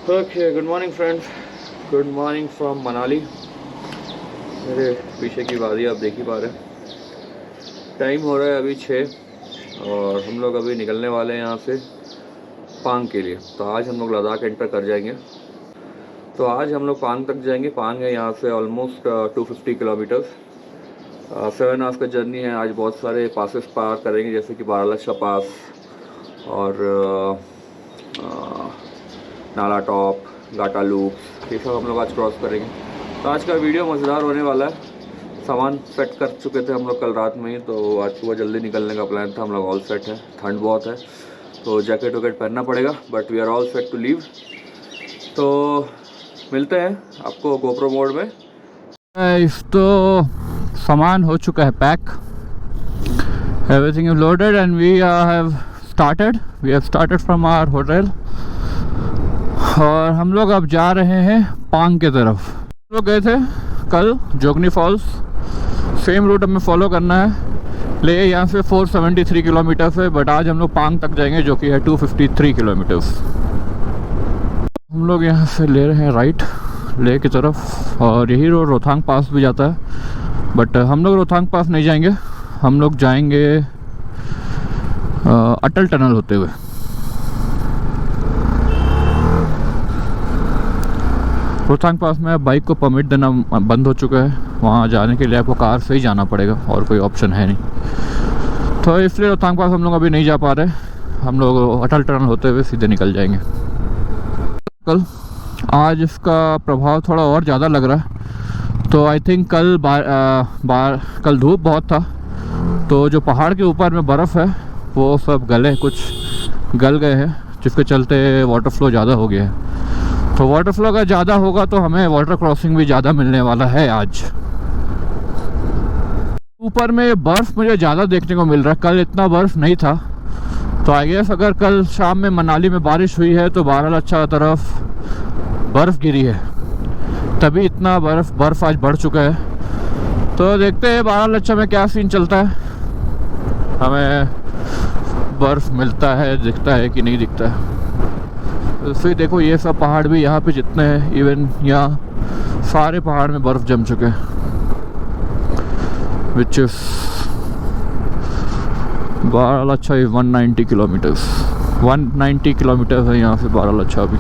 Okay, good morning friends, good morning from Manali. मेरे पीछे की वादी आप देख ही पा रहे हैं। टाइम हो रहा है अभी 6 और हम लोग अभी निकलने वाले हैं यहाँ से पांग के लिए। तो आज हम लोग लद्दाख एंटर कर जाएंगे। तो आज हम लोग पांग तक जाएंगे। पांग है यहाँ से ऑलमोस्ट 250 किलोमीटर्स। 7 आवर्स का जर्नी है। आज बहुत सारे पासेस पार करेंगे, जैसे कि बारालाचा पास और नाला टॉप, गाटा लूप, ये सब हम लोग आज क्रॉस करेंगे। तो आज का वीडियो मज़ेदार होने वाला है। सामान सेट कर चुके थे हम लोग कल रात में ही, तो आज सुबह जल्दी निकलने का प्लान था। हम लोग ऑल सेट है। ठंड बहुत है तो जैकेट वैकेट पहनना पड़ेगा, but we are all set to leave. तो मिलते हैं आपको गोप्रो मोड में। तो सामान हो चुका है pack, everything is loaded and we have started from our hotel और हम लोग अब जा रहे हैं पांग के तरफ। हम लोग गए थे कल जोगनी फॉल्स, सेम रूट हमें फॉलो करना है। ले यहाँ से 473 किलोमीटर है, बट आज हम लोग पांग तक जाएंगे जो कि है 253 किलोमीटर्स। हम लोग यहाँ से ले रहे हैं राइट ले की तरफ और यही रोड रोहतांग पास भी जाता है, बट हम लोग रोहतांग पास नहीं जाएंगे। हम लोग जाएंगे अटल टनल होते हुए। रोहतांग पास में बाइक को परमिट देना बंद हो चुका है। वहाँ जाने के लिए आपको कार से ही जाना पड़ेगा और कोई ऑप्शन है नहीं। तो इसलिए रोहतांग पास हम लोग अभी नहीं जा पा रहे। हम लोग अटल टनल होते हुए सीधे निकल जाएंगे। कल आज इसका प्रभाव थोड़ा और ज़्यादा लग रहा है। तो आई थिंक कल कल धूप बहुत था, तो जो पहाड़ के ऊपर में बर्फ़ है वो सब गल गए हैं, जिसके चलते वाटर फ्लो ज़्यादा हो गया है। तो वाटर फ्लो अगर ज़्यादा होगा तो हमें वाटर क्रॉसिंग भी ज़्यादा मिलने वाला है आज। ऊपर में बर्फ़ मुझे ज़्यादा देखने को मिल रहा है, कल इतना बर्फ़ नहीं था। तो आई गेस अगर कल शाम में मनाली में बारिश हुई है तो बारालाचा तरफ बर्फ़ गिरी है, तभी इतना बर्फ़ आज बढ़ चुका है। तो देखते हैं बारालाचा में क्या सीन चलता है, हमें बर्फ़ मिलता है, दिखता है कि नहीं दिखता है। फिर देखो ये सब पहाड़ भी यहाँ पे जितने हैं, इवन यहाँ सारे पहाड़ में बर्फ़ जम चुके हैं, which is Baralacha 190 kilometres. 190 kilometres है यहाँ से बारालाचा भी।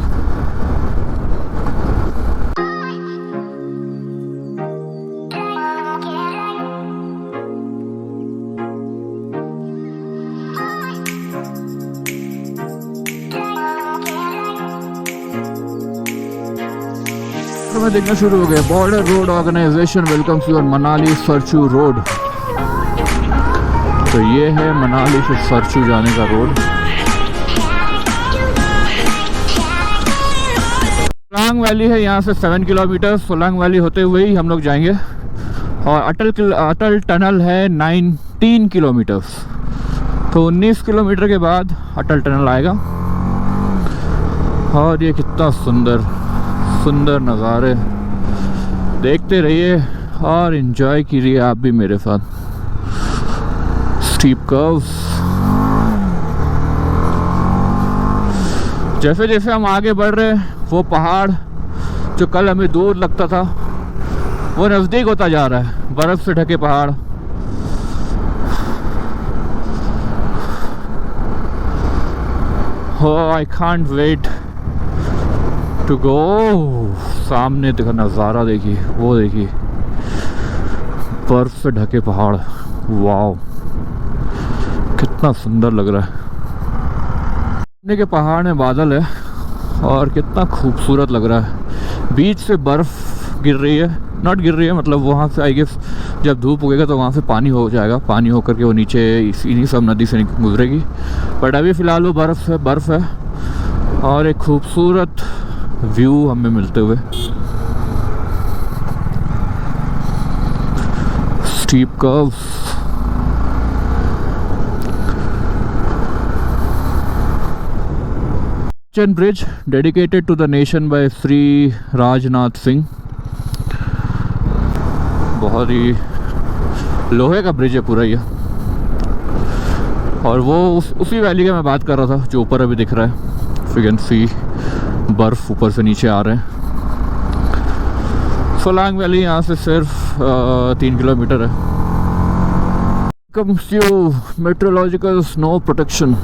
में देखना शुरू हो गया। Border road organisation welcomes you on Manali Sarchu road. तो ये है मनाली से सरचू जाने का रोड। सोलांग वैली है यहाँ से 7 किलोमीटर। सोलांग वैली होते हुए ही हम लोग जाएंगे। और अटल टनल है 19 किलोमीटर्स। तो 19 किलोमीटर के बाद अटल टनल आएगा। और ये कितना सुंदर नज़ारे देखते रहिए और एंजॉय कीजिए आप भी मेरे साथ। स्टीप कर्व्स, जैसे जैसे हम आगे बढ़ रहे हैं वो पहाड़ जो कल हमें दूर लगता था वो नज़दीक होता जा रहा है। बर्फ़ से ढके पहाड़। Oh, I can't wait to go। सामने देखो नज़ारा, देखिए वो देखिए बर्फ से ढके पहाड़। वाव, कितना सुंदर लग रहा है। सामने के पहाड़ में बादल है और कितना खूबसूरत लग रहा है। बीच से बर्फ़ गिर रही है, नॉट गिर रही है मतलब वहाँ से आई गेस जब धूप उगेगा तो वहाँ से पानी हो जाएगा। पानी होकर के वो नीचे इन्हीं सब नदी से गुजरेगी, बट अभी फ़िलहाल वो बर्फ़ है और एक खूबसूरत व्यू हमें मिलते हुए। Steep curves, bridge dedicated to the nation by Shri Rajnath Singh. बहुत ही लोहे का ब्रिज है पूरा ये। और वो उसी वैली का मैं बात कर रहा था जो ऊपर अभी दिख रहा है। यू कैन सी बर्फ़ ऊपर से नीचे आ रहे हैं। सोलांग वैली यहाँ से सिर्फ 3 किलोमीटर है। Comes to metrological snow protection.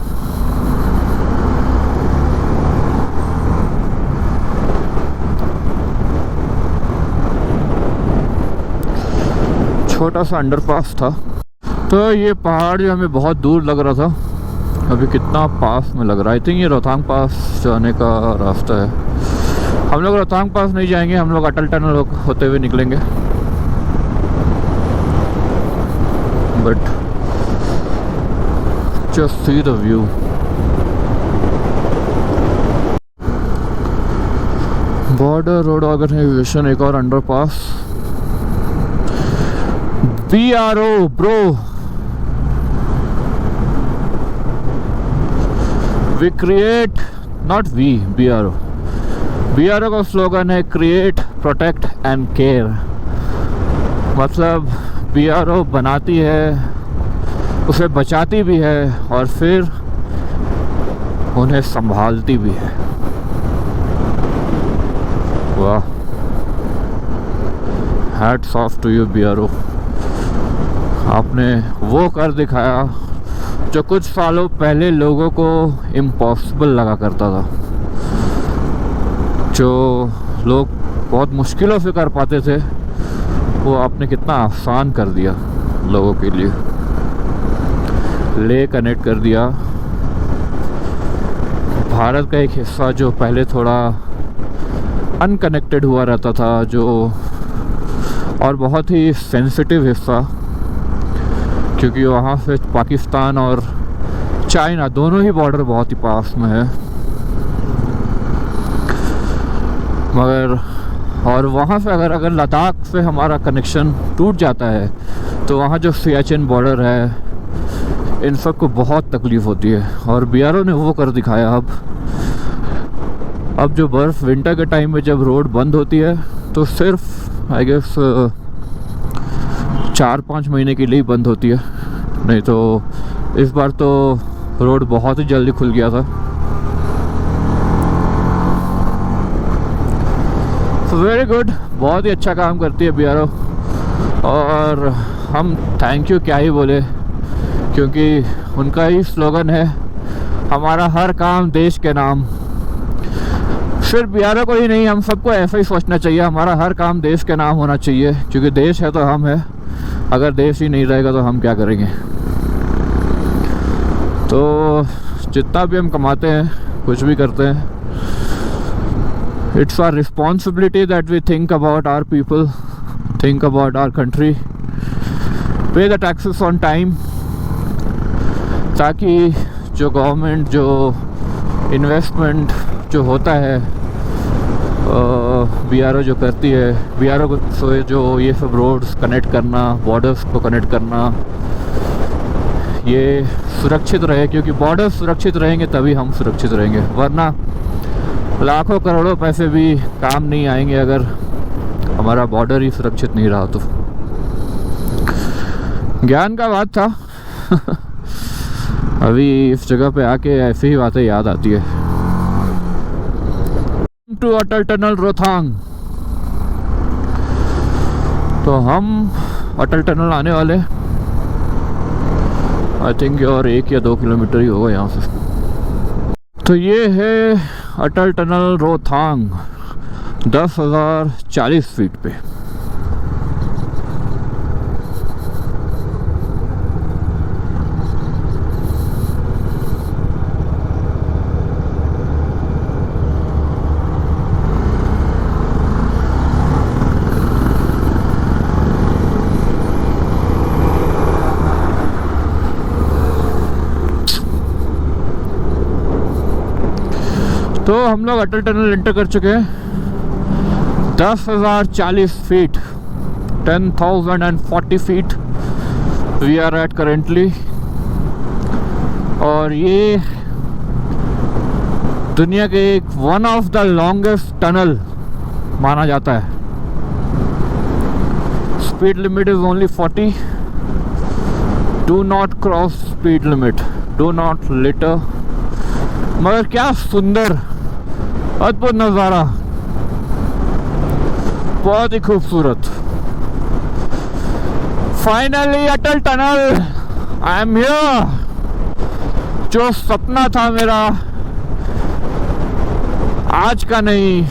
छोटा सा अंडरपास था। तो ये पहाड़ जो हमें बहुत दूर लग रहा था, अभी कितना पास में लग रहा है। आई थिंक ये रोहतांग पास जाने का रास्ता है। हम लोग रोहतांग पास नहीं जाएंगे, हम लोग अटल टनल होते हुए निकलेंगे। But just see the view. Border road organisation, एक और underpass. BRO bro, we create, not we, BRO का स्लोगन है क्रिएट, प्रोटेक्ट एंड केयर। मतलब BRO बनाती है, उसे बचाती भी है और फिर उन्हें संभालती भी है। वाह, hats off to you BRO। आपने वो कर दिखाया जो कुछ सालों पहले लोगों को इम्पॉसिबल लगा करता था, जो लोग बहुत मुश्किलों से कर पाते थे, वो आपने कितना आसान कर दिया लोगों के लिए। ले कनेक्ट कर दिया भारत का एक हिस्सा जो पहले थोड़ा अनकनेक्टेड हुआ रहता था, जो और बहुत ही सेंसिटिव हिस्सा, क्योंकि वहाँ से पाकिस्तान और चाइना दोनों ही बॉर्डर बहुत ही पास में है। मगर और वहाँ से अगर लद्दाख से हमारा कनेक्शन टूट जाता है तो वहाँ जो सियाचिन बॉर्डर है, इन सब को बहुत तकलीफ़ होती है। और BRO ने वो कर दिखाया। अब जो बर्फ़ विंटर के टाइम में जब रोड बंद होती है तो सिर्फ आई गेस 4-5 महीने के लिए बंद होती है, नहीं तो इस बार तो रोड बहुत ही जल्दी खुल गया था। वेरी गुड, बहुत ही अच्छा काम करती है BRO। और हम थैंक यू क्या ही बोले, क्योंकि उनका ही स्लोगन है हमारा हर काम देश के नाम। सिर्फ BRO को ही नहीं, हम सबको ऐसा ही सोचना चाहिए, हमारा हर काम देश के नाम होना चाहिए, क्योंकि देश है तो हम है। अगर देश ही नहीं रहेगा तो हम क्या करेंगे। तो जितना भी हम कमाते हैं, कुछ भी करते हैं, it's our responsibility that we think about our people, think about our country, pay the taxes on time, ताकि जो गवर्नमेंट जो इन्वेस्टमेंट जो होता है BRO जो करती है, BRO को जो ये सब रोड्स कनेक्ट करना, बॉर्डर्स को कनेक्ट करना, ये सुरक्षित रहे। क्योंकि बॉर्डर्स सुरक्षित रहेंगे तभी हम सुरक्षित रहेंगे, वरना लाखों करोड़ों पैसे भी काम नहीं आएंगे अगर हमारा बॉर्डर ही सुरक्षित नहीं रहा तो। ज्ञान का बात था। अभी इस जगह पे आके ऐसी ही बातें याद आती है। To Atal tunnel Rohtang. तो हम अटल टनल आने वाले, आई थिंक और 1 या 2 किलोमीटर ही होगा यहाँ से। तो ये है अटल टनल रोहतांग, 10,040 फीट पे। तो हम लोग अटल टनल एंटर कर चुके हैं। 10,040 feet, 10,040 feet we are at currently. और ये दुनिया के एक one of the longest tunnel माना जाता है। Speed limit is only 40। Do not cross speed limit, do not litter. मगर क्या सुंदर अद्भुत नज़ारा, बहुत ही खूबसूरत। Finally Atal tunnel, I am here. जो सपना था मेरा, आज का नहीं,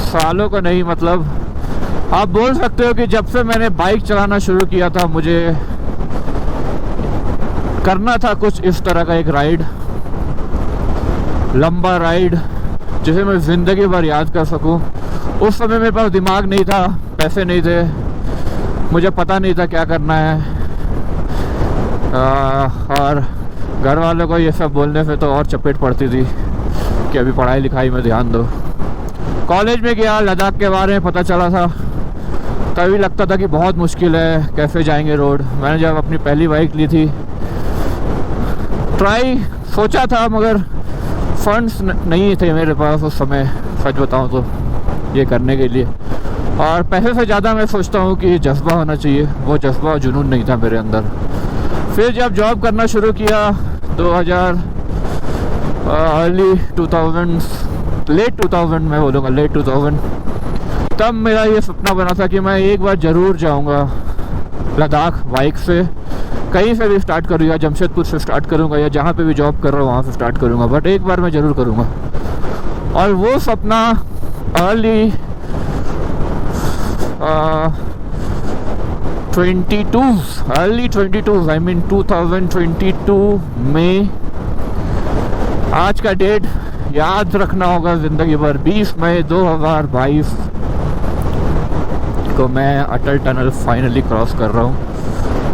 सालों का नहीं, मतलब आप बोल सकते हो कि जब से मैंने बाइक चलाना शुरू किया था, मुझे करना था कुछ इस तरह का एक राइड, लंबा राइड जिसे मैं ज़िंदगी भर याद कर सकूं। उस समय मेरे पास दिमाग नहीं था, पैसे नहीं थे, मुझे पता नहीं था क्या करना है, और घर वालों को ये सब बोलने से तो और चपेट पड़ती थी कि अभी पढ़ाई लिखाई में ध्यान दो। कॉलेज में गया, लद्दाख के बारे में पता चला था, तभी लगता था कि बहुत मुश्किल है, कैसे जाएंगे रोड। मैंने जब अपनी पहली बाइक ली थी, ट्राई सोचा था, मगर फंड्स नहीं थे मेरे पास उस समय, सच बताऊं तो, ये करने के लिए। और पैसे से ज़्यादा मैं सोचता हूँ कि जज्बा होना चाहिए, वो जज्बा और जुनून नहीं था मेरे अंदर। फिर जब जॉब करना शुरू किया 2000 अर्ली 2000, लेट 2000 मैं बोलूँगा, लेट 2000, तब मेरा ये सपना बना था कि मैं एक बार ज़रूर जाऊँगा लद्दाख बाइक से। कहीं से भी स्टार्ट करूँगा, जमशेदपुर से स्टार्ट करूँगा या जहाँ पे भी जॉब कर रहा हूँ वहाँ से स्टार्ट करूँगा, बट एक बार मैं ज़रूर करूँगा। और वो सपना अर्ली 22 आई मीन 2022 में, आज का डेट याद रखना होगा ज़िंदगी भर, 20 मई 2022 को मैं अटल टनल फाइनली क्रॉस कर रहा हूँ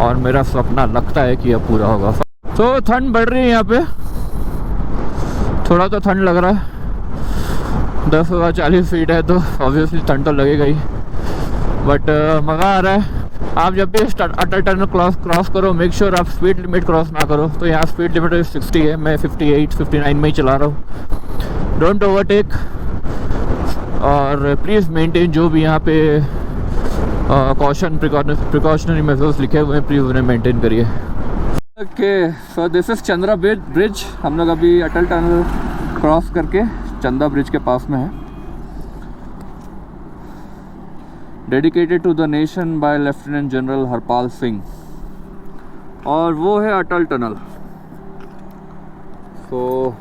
और मेरा सपना लगता है कि अब पूरा होगा। तो ठंड बढ़ रही है यहाँ पे, थोड़ा तो ठंड लग रहा है, 10,040 फीट है तो ऑब्वियसली ठंड तो लगेगा ही, बट मज़ा आ रहा है। आप जब भी अटल टनल क्रॉस करो, मेक श्योर आप स्पीड लिमिट क्रॉस ना करो। तो यहाँ स्पीड लिमिट 60 है, मैं 58, 59 में ही चला रहा हूँ। डोंट ओवरटेक, और प्लीज़ मेंटेन जो भी यहाँ पे कॉशन प्रिकॉशनरी मेजर्स लिखे हुए हैं, प्लीज़ उन्हें मेंटेन करिए। Okay, so this is Chandra bridge. हम लोग अभी अटल टनल क्रॉस करके चंदा ब्रिज के पास में है। Dedicated to the nation by lieutenant general Harpal Singh, और वो है अटल टनल। तो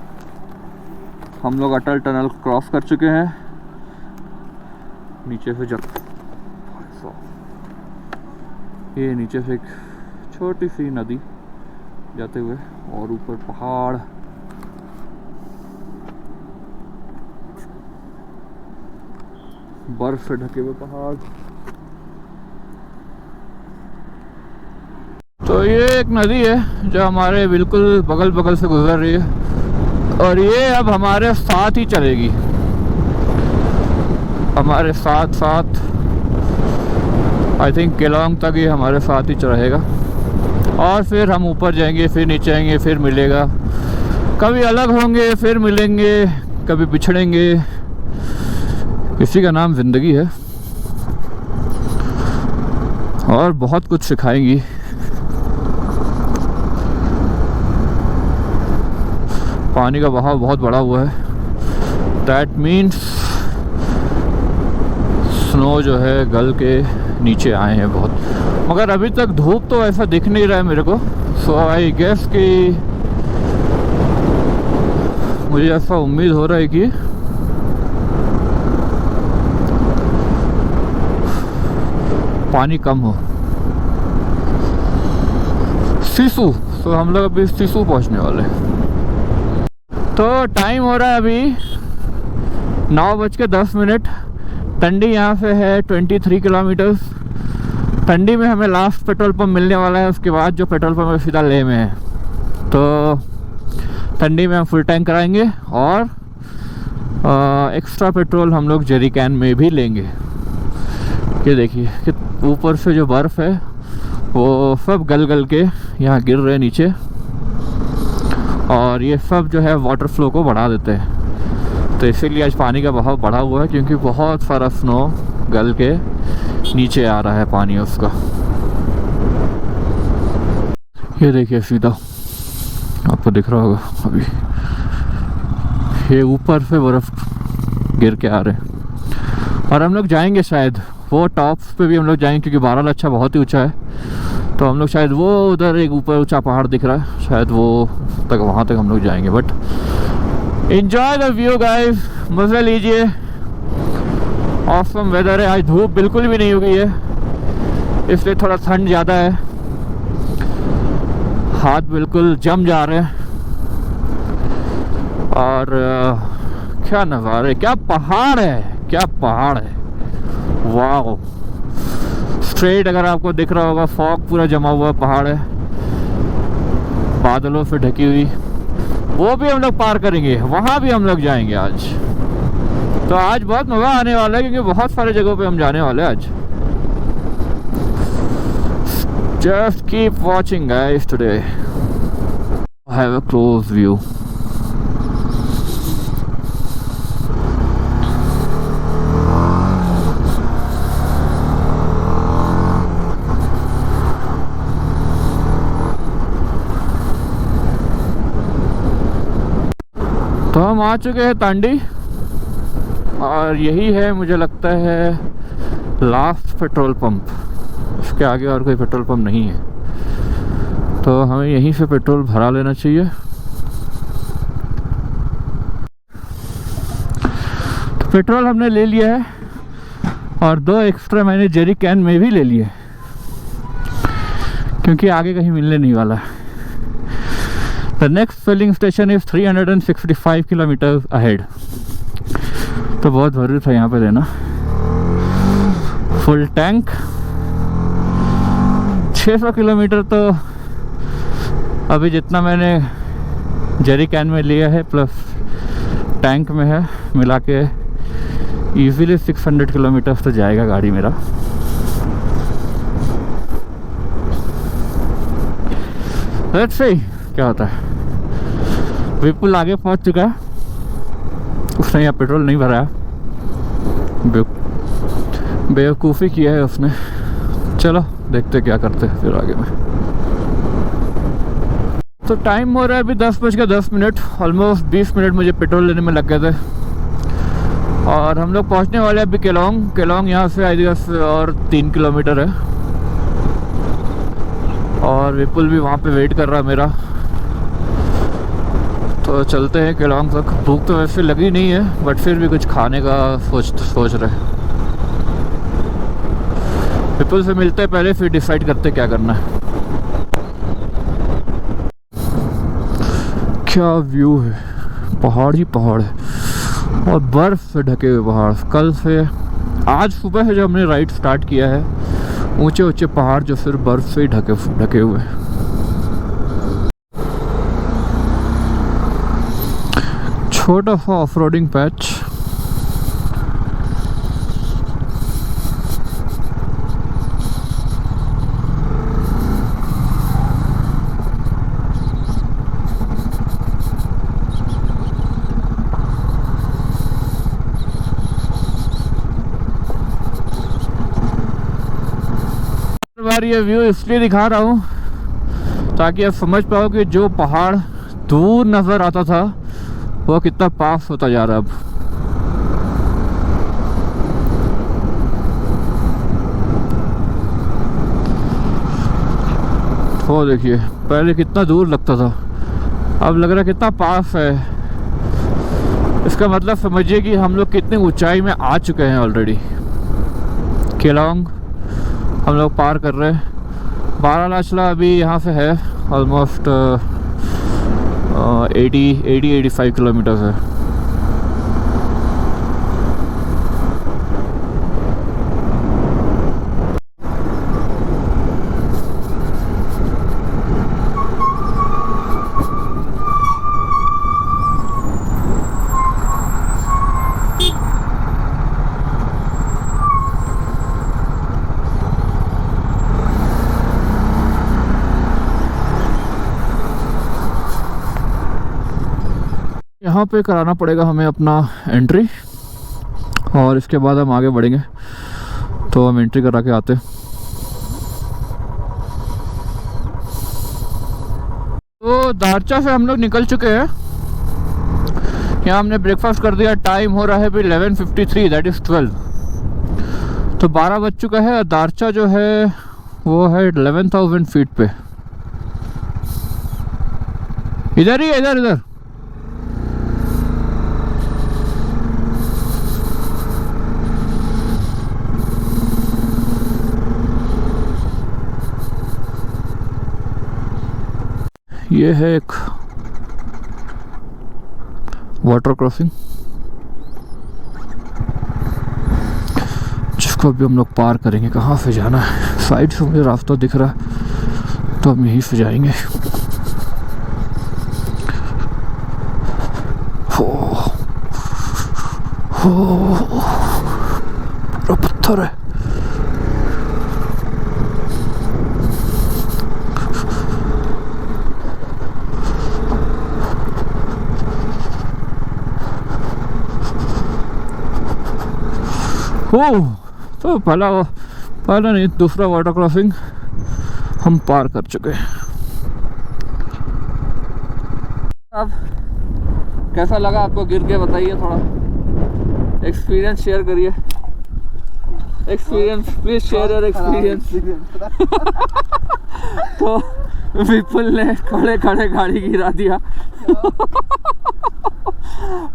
हम लोग अटल टनल क्रॉस कर चुके हैं। नीचे से ये नीचे से एक छोटी सी नदी जाते हुए, और ऊपर पहाड़, बर्फ से ढके हुए पहाड़। तो ये एक नदी है जो हमारे बिल्कुल बगल से गुजर रही है, और ये अब हमारे साथ ही चलेगी, हमारे साथ आई थिंक केलोंग तक ये हमारे साथ ही रहेगा। और फिर हम ऊपर जाएंगे, फिर नीचे आएंगे, फिर मिलेगा, कभी अलग होंगे, फिर मिलेंगे, कभी बिछड़ेंगे। इसी का नाम ज़िंदगी है, और बहुत कुछ सिखाएंगी। पानी का बहाव बहुत बड़ा हुआ है, दैट मीन्स स्नो जो है गल के नीचे आए हैं बहुत, मगर अभी तक धूप तो ऐसा दिख नहीं रहा है मेरे को। सो आई गेस कि मुझे ऐसा उम्मीद हो रहा है कि पानी कम हो। सिसु, तो हम लोग अभी सिसु पहुंचने वाले हैं। तो टाइम हो रहा है अभी 9:10। टंडी यहाँ से है 23 किलोमीटर। टंडी में हमें लास्ट पेट्रोल पंप मिलने वाला है, उसके बाद जो पेट्रोल पंप है सीधा लेह में है। तो टंडी में हम फुल टैंक कराएंगे, और एक्स्ट्रा पेट्रोल हम लोग जेरी कैन में भी लेंगे। ये देखिए कि ऊपर से जो बर्फ़ है वो सब गल के यहाँ गिर रहे नीचे, और ये सब जो है वाटर फ्लो को बढ़ा देते हैं। तो इसीलिए आज पानी का बहाव बढ़ा हुआ है, क्योंकि बहुत सारा स्नो गल के नीचे आ रहा है पानी उसका। ये देखिए सीधा आपको दिख रहा होगा अभी, ये ऊपर से बर्फ़ गिर के आ रहे हैं। और हम लोग जाएंगे शायद वो टॉप्स पे भी हम लोग जाएंगे, क्योंकि बारालाचा बहुत ही ऊंचा है। तो हम लोग शायद वो उधर एक ऊपर ऊंचा पहाड़ दिख रहा है, शायद वो तक, वहाँ तक हम लोग जाएंगे। But enjoy the view guys, मज़ा लीजिए। ऑसम वेदर है, आज धूप बिल्कुल भी नहीं उगी है, इसलिए थोड़ा ठंड ज़्यादा है। हाथ बिल्कुल जम जा रहे हैं। और क्या नज़ारे, क्या पहाड़ है, क्या पहाड़ है, वाह। स्ट्रेट अगर आपको दिख रहा होगा, फॉग पूरा जमा हुआ पहाड़ है, बादलों से ढकी हुई। वो भी हम लोग पार करेंगे, वहाँ भी हम लोग जाएंगे आज। तो आज बहुत मज़ा आने वाला है, क्योंकि बहुत सारे जगहों पे हम जाने वाले हैं आज। Just keep watching guys, today I have a close view. तो हम आ चुके हैं तांडी, और यही है मुझे लगता है लास्ट पेट्रोल पंप। इसके आगे और कोई पेट्रोल पंप नहीं है, तो हमें यहीं से पेट्रोल भरा लेना चाहिए। तो पेट्रोल हमने ले लिया है, और 2 एक्स्ट्रा मैंने जेरी कैन में भी ले लिए, क्योंकि आगे कहीं मिलने नहीं वाला है। The next filling station is 365 kilometers ahead. तो बहुत ज़रूरी था यहाँ पे लेना। फुल टैंक 600 किलोमीटर, तो अभी जितना मैंने जेरी कैन में लिया है प्लस टैंक में है, मिला के ईजीली 600 किलोमीटर तो जाएगा गाड़ी मेरा। लेट्स सी क्या होता है। विपुल आगे पहुंच चुका है, उसने यहाँ पेट्रोल नहीं भरा है, बेवकूफ़ी किया है उसने। चलो देखते क्या करते हैं फिर आगे में। तो टाइम हो रहा है अभी 10:10। ऑलमोस्ट 20 मिनट मुझे पेट्रोल लेने में लग गए थे, और हम लोग पहुंचने वाले हैं अभी केलोंग यहाँ से आई गेस और 3 किलोमीटर है। और विपुल भी वहाँ पे वेट कर रहा है मेरा, तो चलते हैं केलोंग तक। भूख तो वैसे लगी नहीं है, बट फिर भी कुछ खाने का सोच रहे। विपुल से मिलते हैं पहले, फिर डिसाइड करते क्या करना है। क्या व्यू है, पहाड़ ही पहाड़ है, और बर्फ से ढके हुए पहाड़। कल से, आज सुबह से जब हमने राइड स्टार्ट किया है, ऊंचे ऊंचे पहाड़ जो सिर्फ बर्फ से ही ढके हुए हैं। छोटा सा ऑफ रोडिंग पैच। बार ये व्यू इसलिए दिखा रहा हूँ ताकि आप समझ पाओ कि जो पहाड़ दूर नजर आता था वो कितना पास होता जा रहा है अब। वो देखिए, पहले कितना दूर लगता था, अब लग रहा है कितना पास है। इसका मतलब समझिए कि हम लोग कितनी ऊंचाई में आ चुके हैं ऑलरेडी। केलोंग हम लोग पार कर रहे हैं। बारालाचा अभी यहाँ से है ऑलमोस्ट 80-85 किलोमीटर है। यहाँ पे कराना पड़ेगा हमें अपना एंट्री, और इसके बाद हम आगे बढ़ेंगे। तो हम एंट्री करा के आते। तो दारचा से हम लोग निकल चुके हैं। यहाँ हमने ब्रेकफास्ट कर दिया। टाइम हो रहा है अभी 11:53, दैट इज़ 12। तो 12 बज चुका है। और दारचा जो है वो है 11,000 फीट पे। इधर ही, इधर इधर। ये है एक वाटर क्रॉसिंग जिसको अभी हम लोग पार करेंगे। कहाँ से जाना है? साइड से मुझे रास्ता दिख रहा है तो हम यहीं से जाएंगे। पूरा पत्थर है। तो पहला नहीं, दूसरा वाटर क्रॉसिंग हम पार कर चुके हैं। अब कैसा लगा आपको गिर के? बताइए, थोड़ा एक्सपीरियंस शेयर करिए। Experience, please share your experience. तो विपुल ने खड़े खड़े गाड़ी गिरा दिया।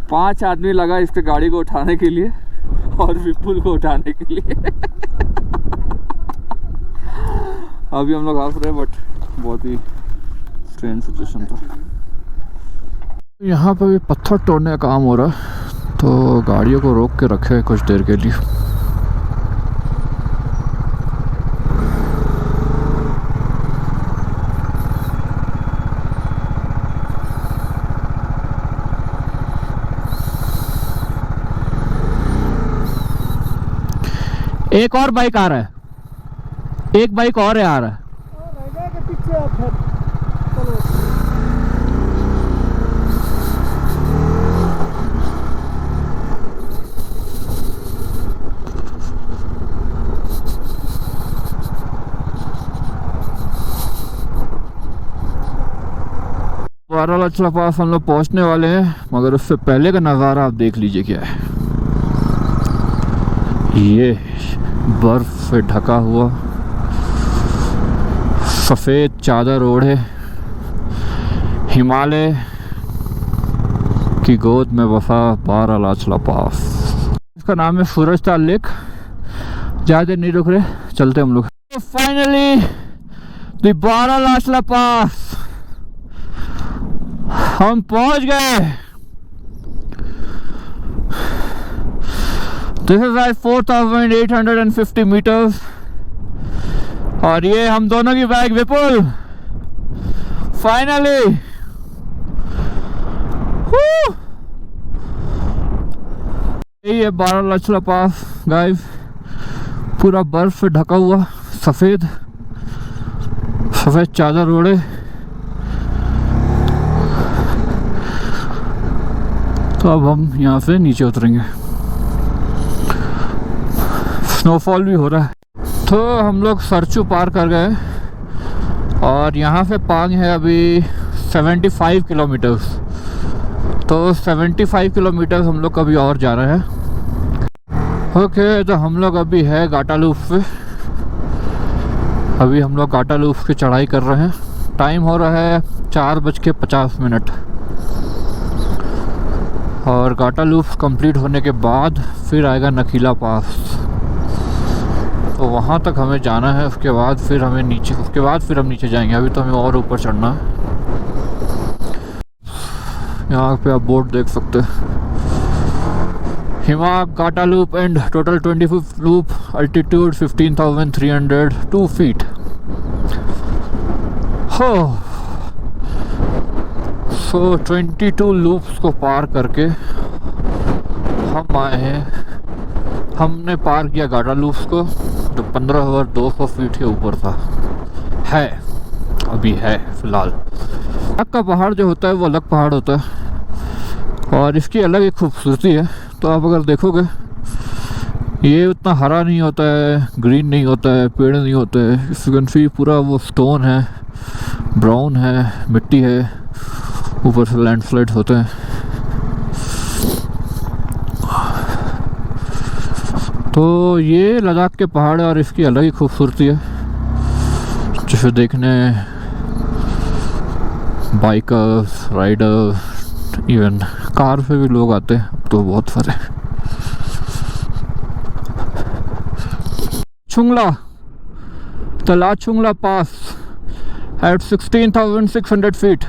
5 आदमी लगा इस पे गाड़ी को उठाने के लिए और विपुल को उठाने के लिए। अभी हम लोग हंस रहे हैं, बट बहुत ही स्ट्रेंज सिचुएशन था। यहाँ पे भी पत्थर तोड़ने का काम हो रहा है, तो गाड़ियों को रोक के रखे कुछ देर के लिए। एक और बाइक आ रहा है, एक बाइक और है आ रहा है। बारालाचला पास हम लोग पहुंचने वाले हैं, मगर उससे पहले का नज़ारा आप देख लीजिए क्या है। ये बर्फ से ढका हुआ सफ़ेद चादर ओढ़े हिमालय की गोद में बसा बारालाचला पास। इसका नाम है सूरजताल लेक। ज़्यादा नहीं रुक रहे, चलते हम लोग। फाइनली द बारालाचला पास हम पहुंच गए। This is like 4,850 metres. और ये हम दोनों की बाइक विपुल। फाइनली ये बारालाचला पास गाइस, पूरा बर्फ से ढका हुआ, सफेद सफेद चादर ओढ़े। तो अब हम यहाँ से नीचे उतरेंगे। स्नोफॉल भी हो रहा है। तो हम लोग सरचू पार कर गए और यहाँ से पांग है अभी 75 किलोमीटर्स। तो 75 किलोमीटर्स हम लोग अभी और जा रहे हैं। ओके, तो हम लोग अभी है गाटालूफ पे। अभी हम लोग गाटालूफ की चढ़ाई कर रहे हैं। टाइम हो रहा है 4:50। और गाटालूफ कंप्लीट होने के बाद फिर आएगा नकीला पास। तो वहाँ तक हमें जाना है। उसके बाद फिर हम नीचे जाएंगे। अभी तो हमें और ऊपर चढ़ना है। यहाँ पे आप बोर्ड देख सकते हैं, हिमा गाटालूप and total 25 loop, altitude 15,302 feet. हो सो 22 लूप्स को पार करके हम आए हैं। हमने पार किया गाटालूप्स को, जो 15,200 फीट के ऊपर था। अभी है फिलहाल। अलग का पहाड़ जो होता है वो अलग पहाड़ होता है और इसकी अलग एक खूबसूरती है। तो आप अगर देखोगे ये उतना हरा नहीं होता है, ग्रीन नहीं होता है, पेड़ नहीं होते हैं। इस सी पूरा वो स्टोन है, ब्राउन है, मिट्टी है, ऊपर से लैंडस्लाइड होते हैं। तो ये लद्दाख के पहाड़ और इसकी अलग ही खूबसूरती है, जिसे देखने बाइकर्स, राइडर्स, इवन कार पे भी लोग आते हैं। अब तो बहुत सारे। Chungla, the La Chungla pass at 16,600 feet.